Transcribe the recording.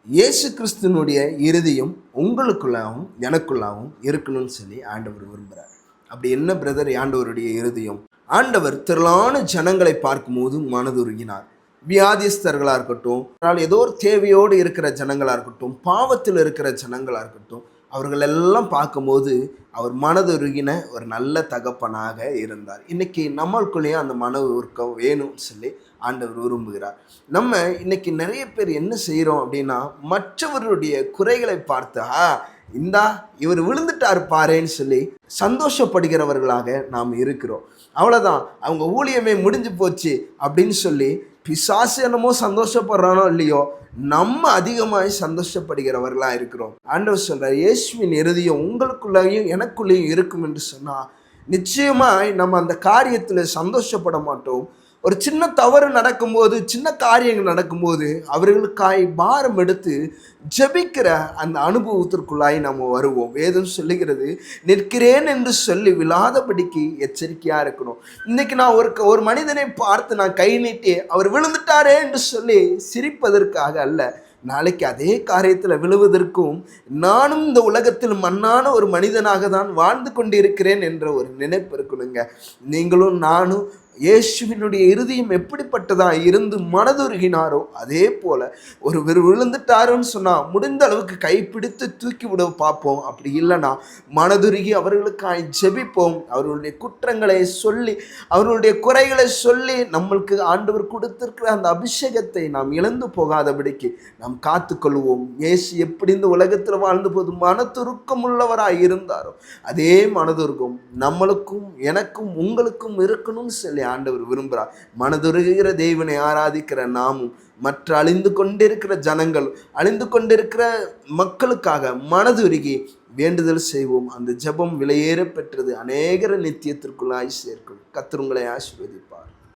இயேசு கிறிஸ்துனுடைய இருதயம் உங்களுக்குள்ளாகவும் எனக்குள்ளாகவும் இருக்கணும்னு சொல்லி ஆண்டவர் விரும்புகிறார். அப்படி என்ன பிரதர் ஆண்டவருடைய இருதயம்? ஆண்டவர் திரளான ஜனங்களை பார்க்கும்போது மனதுருகினார். வியாதிஸ்தர்களாக இருக்கட்டும், ஏதோ ஒரு தேவையோடு இருக்கிற ஜனங்களாக இருக்கட்டும், பாவத்தில் இருக்கிற ஜனங்களாக இருக்கட்டும், அவர்கள் எல்லாம் பார்க்கும்போது அவர் மனதுருகின ஒரு நல்ல தகப்பனாக இருந்தார். இன்னைக்கு நம்மளுக்குள்ளேயும் அந்த மன உருக்கம் வேணும்னு சொல்லி ஆண்டவர் விரும்புகிறார். நம்ம இன்னைக்கு நிறைய பேர் என்ன செய்கிறோம் அப்படின்னா, மற்றவருடைய குறைகளை பார்த்தா இந்தா இவர் விழுந்துட்டார் பாருன்னு சொல்லி சந்தோஷப்படுகிறவர்களாக நாம் இருக்கிறோம். அவ்வளோதான், அவங்க ஊழியமே முடிஞ்சு போச்சு அப்படின்னு சொல்லி பிசாசு என்னமோ சந்தோஷப்படுறானோ இல்லையோ, நம்ம அதிகமாய் சந்தோஷப்படுகிறவர்களாக இருக்கிறோம். ஆண்டவர் சொல்கிறார், இயேசுவின் இருதயம் உங்களுக்குள்ளேயும் எனக்குள்ளேயும் இருக்கும் என்று சொன்னால் நிச்சயமாய் நம்ம அந்த காரியத்தில் சந்தோஷப்பட மாட்டோம். ஒரு சின்ன தவறு நடக்கும்போது, சின்ன காரியங்கள் நடக்கும்போது அவர்களுக்காய் பாரம் எடுத்து ஜெபிக்கிற அந்த அனுபவத்திற்குள்ளாய் நம்ம வருவோம். வேதம் சொல்லுகிறது, நிற்கிறேன் என்று சொல்லி விழாதபடிக்கு எச்சரிக்கையாக இருக்கணும். இன்னைக்கு நான் ஒரு மனிதனை பார்த்து நான் கை நீட்டி அவர் விழுந்துட்டாரே என்று சொல்லி சிரிப்பதற்காக அல்ல, நாளைக்கு அதே காரியத்தில் விழுவதற்கும் நானும் இந்த உலகத்தில் மண்ணான ஒரு மனிதனாக தான் வாழ்ந்து கொண்டிருக்கிறேன் என்ற ஒரு நினைப்பு இருக்கணுங்க. நீங்களும் நானும் இயேசுவினுடைய இருதயம் எப்படிப்பட்டதா இருந்து மனதுருகினாரோ அதே போல ஒரு விழுந்துட்டாருன்னு சொன்னால் முடிந்த அளவுக்கு கைப்பிடித்து தூக்கி விட பார்ப்போம். அப்படி இல்லைன்னா மனதுருகி அவர்களுக்காய் ஜெபிப்போம். அவர்களுடைய குற்றங்களை சொல்லி, அவர்களுடைய குறைகளை சொல்லி, நம்மளுக்கு ஆண்டவர் கொடுத்திருக்கிற அந்த அபிஷேகத்தை நாம் இழந்து போகாதபடிக்கு நாம் காத்துக்கொள்வோம். இயேசு எப்படி இந்த உலகத்தில் வாழ்ந்த போது மனதுருக்கம் உள்ளவராய் இருந்தாரோ அதே மனதுருக்கம் நம்மளுக்கும் எனக்கும் உங்களுக்கும் இருக்கணும்னு சொல்லி ஆண்டவர் விரும்புகிறார். மனதுருகிற தேவனை ஆராதிக்கிற நாமும் மற்ற அழிந்து கொண்டிருக்கிற ஜனங்கள், அழிந்து கொண்டிருக்கிற மக்களுக்காக மனதுருகி வேண்டுதல் செய்வோம். அந்த ஜெபம் விலையேற பெற்றது அநேகர நித்தியத்திற்குள்ளாய் சேர்க்கும். கர்த்தர் உங்களை ஆசீர்வதிப்பார்.